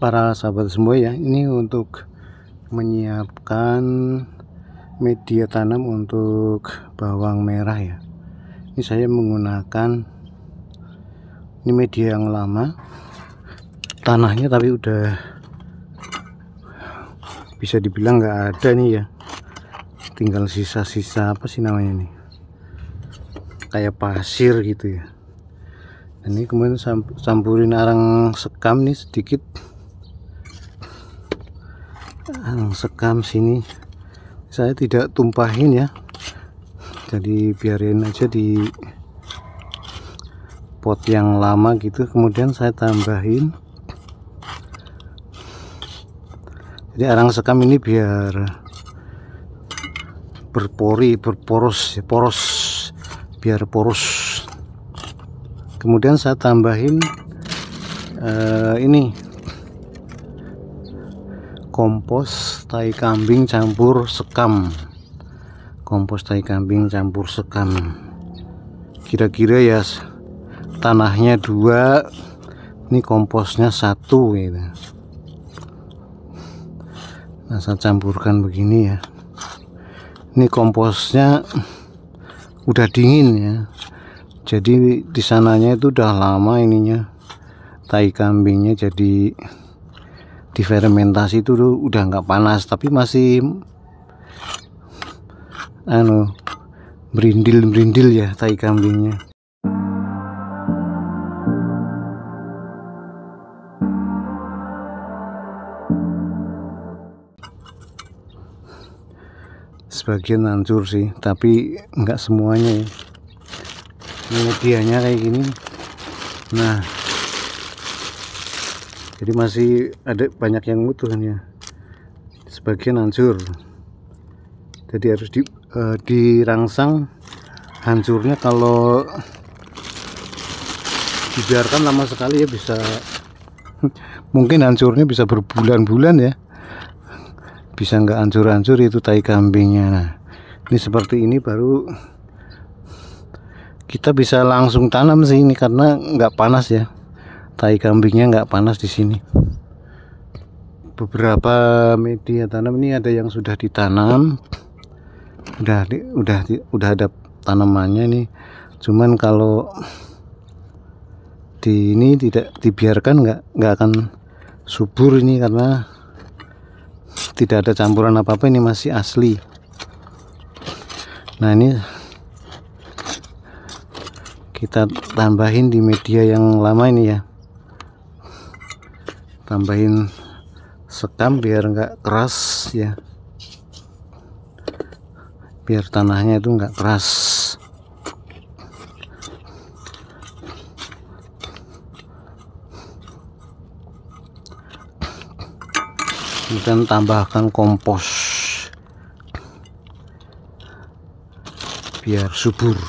para sahabat semua ya, ini untuk menyiapkan media tanam untuk bawang merah ya. Ini saya menggunakan ini media yang lama, tanahnya tapi udah bisa dibilang nggak ada nih ya, tinggal sisa-sisa apa sih namanya nih, kayak pasir gitu ya. Dan ini kemudian campurin arang sekam nih sedikit, arang sekam sini saya tidak tumpahin ya, jadi biarin aja di pot yang lama gitu. Kemudian saya tambahin, jadi arang sekam ini biar berporos, biar poros. Kemudian saya tambahin ini kompos tai kambing campur sekam, kira-kira ya tanahnya 2, ini komposnya 1 gitu. Nah, saya campurkan begini ya. Ini komposnya udah dingin ya, jadi di sananya itu udah lama ininya, tai kambingnya jadi difermentasi itu udah nggak panas, tapi masih berindil ya tai kambingnya. Sebagian hancur sih, tapi nggak semuanya ya. Ini medianya kayak gini. Nah, jadi masih ada banyak yang utuh kan ya, sebagian hancur. Jadi harus dirangsang hancurnya. Kalau dibiarkan lama sekali ya bisa mungkin hancurnya bisa berbulan-bulan ya, bisa nggak hancur-hancur itu tai kambingnya. Nah, ini seperti ini baru kita bisa langsung tanam sih ini, karena nggak panas ya, tai kambingnya nggak panas di sini. Beberapa media tanam ini ada yang sudah ditanam, udah ada tanamannya nih. Cuman kalau di ini tidak dibiarkan nggak akan subur ini, karena tidak ada campuran apa-apa, ini masih asli. Nah, ini kita tambahin di media yang lama ini ya, tambahin sekam biar nggak keras ya, biar tanahnya itu nggak keras. Kemudian tambahkan kompos biar subur.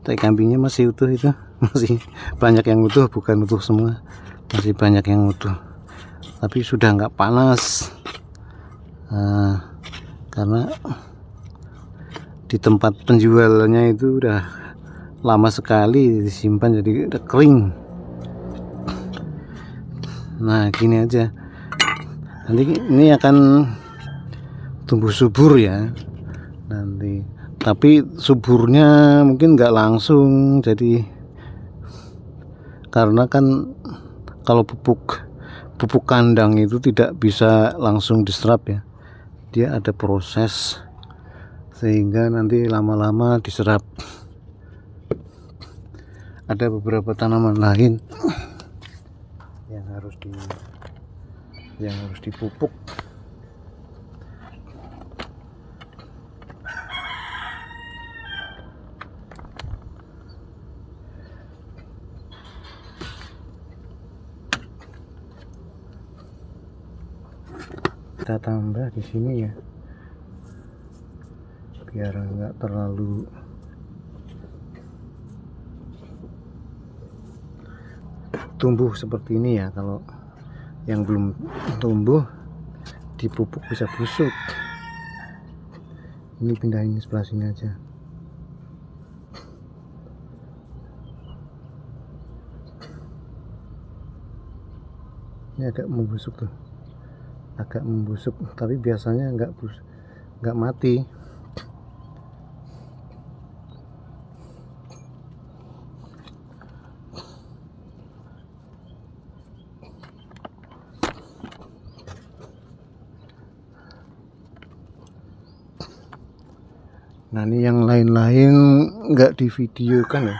Tai kambingnya masih utuh itu, masih banyak yang utuh, bukan utuh semua, masih banyak yang utuh, tapi sudah nggak panas. Karena di tempat penjualnya itu udah lama sekali disimpan, jadi udah kering. Nah, gini aja, nanti ini akan tumbuh subur ya nanti, tapi suburnya mungkin nggak langsung. Jadi karena kan kalau pupuk kandang itu tidak bisa langsung diserap ya, dia ada proses sehingga nanti lama-lama diserap. Ada beberapa tanaman lain yang harus dipupuk. Kita tambah di sini ya, biar nggak terlalu tumbuh seperti ini ya. Kalau yang belum tumbuh dipupuk bisa busuk. Ini pindahin sebelah sini aja. Ini agak membusuk tuh, agak membusuk, tapi biasanya nggak mati. Nah ini yang lain-lain nggak divideokan ya.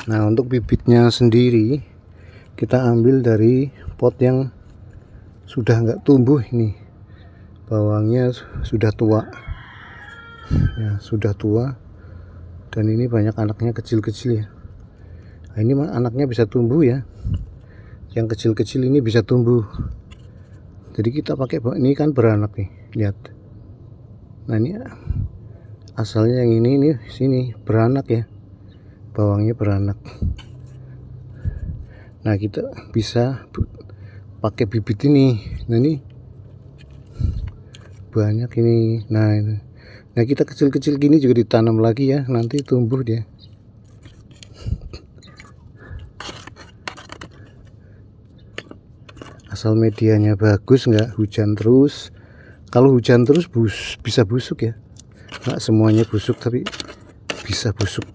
Nah untuk bibitnya sendiri kita ambil dari pot yang sudah nggak tumbuh. Ini bawangnya sudah tua ya, sudah tua, dan ini banyak anaknya kecil-kecil ya. Nah, ini anaknya bisa tumbuh ya, yang kecil-kecil ini bisa tumbuh. Jadi kita pakai ini kan beranak nih, lihat. Nah ini asalnya yang ini sini beranak ya, bawangnya beranak. Nah kita bisa pakai bibit ini. Nah ini banyak ini. Nah kita kecil-kecil gini juga ditanam lagi ya, nanti tumbuh dia. Asal medianya bagus, nggak hujan terus. Kalau hujan terus bisa busuk ya. Nggak semuanya busuk, tapi bisa busuk.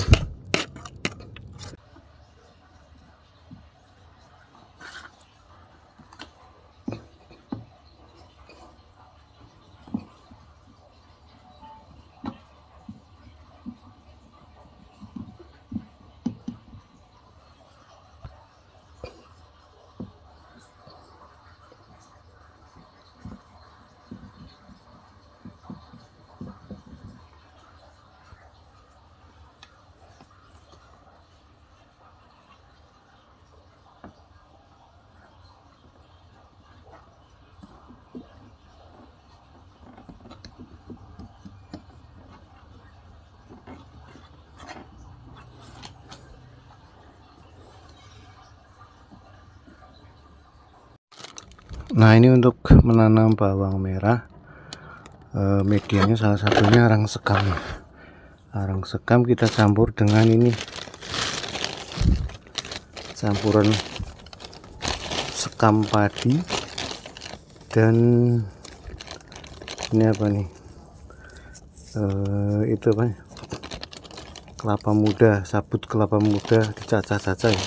Nah ini untuk menanam bawang merah, medianya salah satunya arang sekam. Arang sekam kita campur dengan ini, campuran sekam padi dan ini apa nih, itu apa, kelapa muda, sabut kelapa muda dicacah-cacah ya.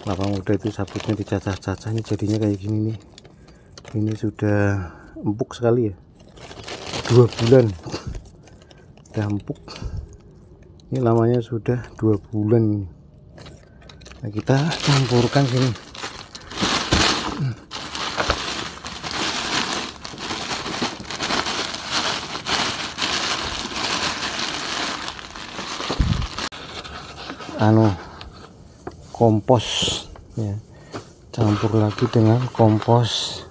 Kelapa muda itu sabutnya dicacah-cacah, ini jadinya kayak gini nih. Ini sudah empuk sekali ya, 2 bulan udah empuk. Ini lamanya sudah 2 bulan. Nah kita campurkan sini. Kompos ya, campur lagi dengan kompos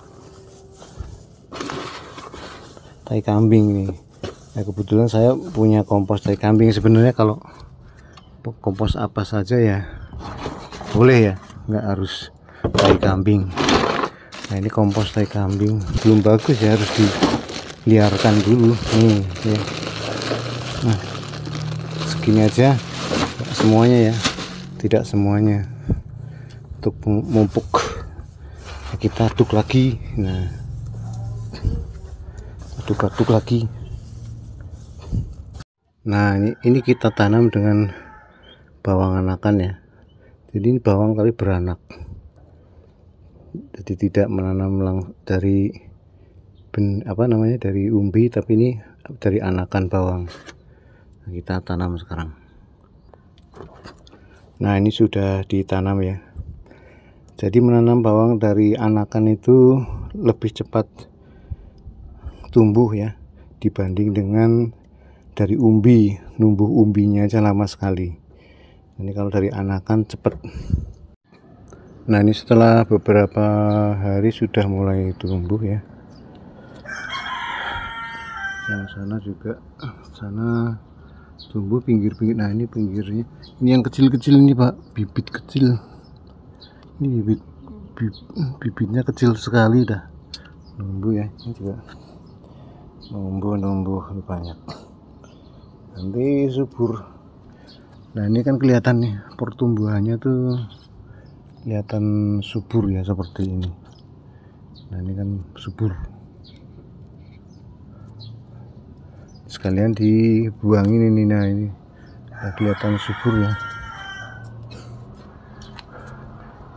tai kambing nih. Nah kebetulan saya punya kompos tai kambing. Sebenarnya kalau kompos apa saja ya boleh ya, nggak harus tai kambing. Nah ini kompos tai kambing belum bagus ya, harus diliarkan dulu nih ya. Nah segini aja, semuanya ya, tidak semuanya. Untuk mumpuk kita aduk lagi. Nah aduk lagi. Nah ini kita tanam dengan bawang anakan ya. Jadi ini bawang tapi beranak, jadi tidak menanam dari dari umbi, tapi ini dari anakan bawang. Nah, kita tanam sekarang. Nah ini sudah ditanam ya. Jadi menanam bawang dari anakan itu lebih cepat tumbuh ya, dibanding dengan dari umbi. Numbuh umbinya aja lama sekali. Ini kalau dari anakan cepat. Nah ini setelah beberapa hari sudah mulai tumbuh ya. Yang sana juga, sana tumbuh pinggir-pinggir. Nah ini pinggirnya, ini yang kecil-kecil ini Pak, bibit kecil. Ini bibitnya kecil sekali dah. Numbuh ya, ini juga numbuh banyak. Nanti subur. Nah ini kan kelihatan nih pertumbuhannya tuh kelihatan subur ya seperti ini. Nah ini kan subur, sekalian dibuangin ini. Nah ini kelihatan subur ya.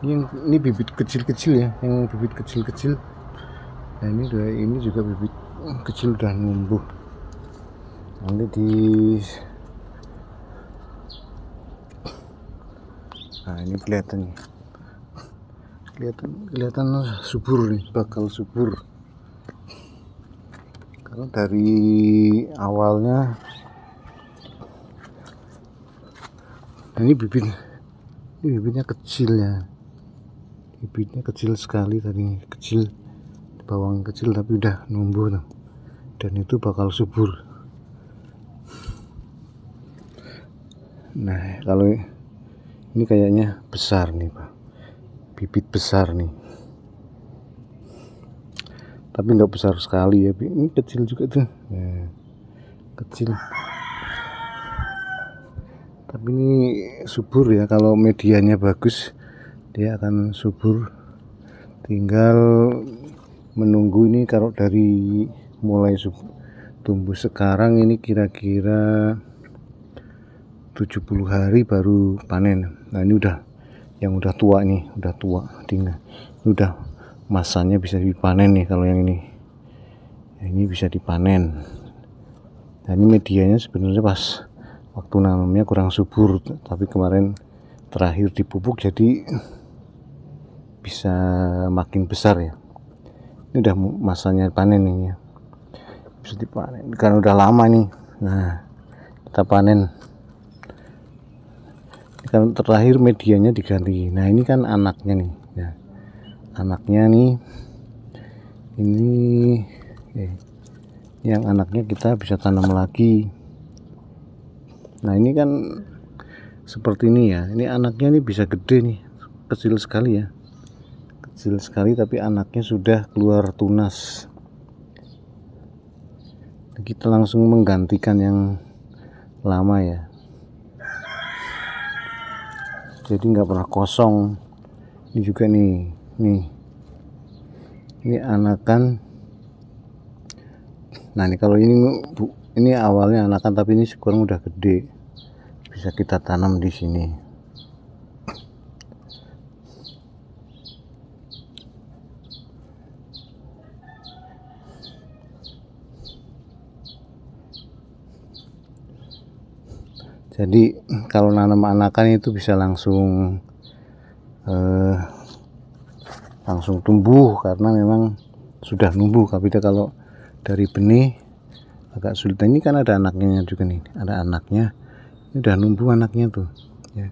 Ini bibit kecil-kecil ya, yang bibit kecil-kecil. Nah ini juga bibit kecil udah numbuh. Nanti nah ini kelihatan subur nih, bakal subur. Karena dari awalnya ini bibitnya kecil ya. Bibitnya kecil sekali tadi, kecil, bawang kecil tapi udah numbuh tuh. Dan itu bakal subur. Nah kalau ini kayaknya besar nih Pak, bibit besar nih, tapi nggak besar sekali ya, ini kecil juga tuh. Nah, kecil tapi ini subur ya. Kalau medianya bagus dia akan subur. Tinggal menunggu ini. Kalau dari mulai tumbuh sekarang ini kira-kira 70 hari baru panen. Nah ini yang udah tua nih, udah tua, tinggal ini udah masanya bisa dipanen nih. Kalau yang ini bisa dipanen. Nah ini medianya sebenarnya pas waktu nanamnya kurang subur, tapi kemarin terakhir dipupuk jadi bisa makin besar ya. Ini udah masanya panen ini ya, bisa dipanen karena udah lama nih. Nah kita panen. Kan terakhir medianya diganti. Nah ini kan anaknya nih ya. Anaknya nih ini yang anaknya kita bisa tanam lagi. Nah ini kan seperti ini ya. Ini anaknya nih bisa gede nih, kecil sekali ya, kecil sekali, tapi anaknya sudah keluar tunas. Kita langsung menggantikan yang lama ya, jadi nggak pernah kosong. Ini juga nih ini anakan. Nah ini kalau ini awalnya anakan, tapi ini sekarang udah gede, bisa kita tanam di sini. Jadi kalau nanam anakan itu bisa langsung tumbuh karena memang sudah numbuh. Tapi kalau dari benih agak sulit. Ini kan ada anaknya juga nih, ada anaknya. Ini udah numbuh anaknya tuh ya.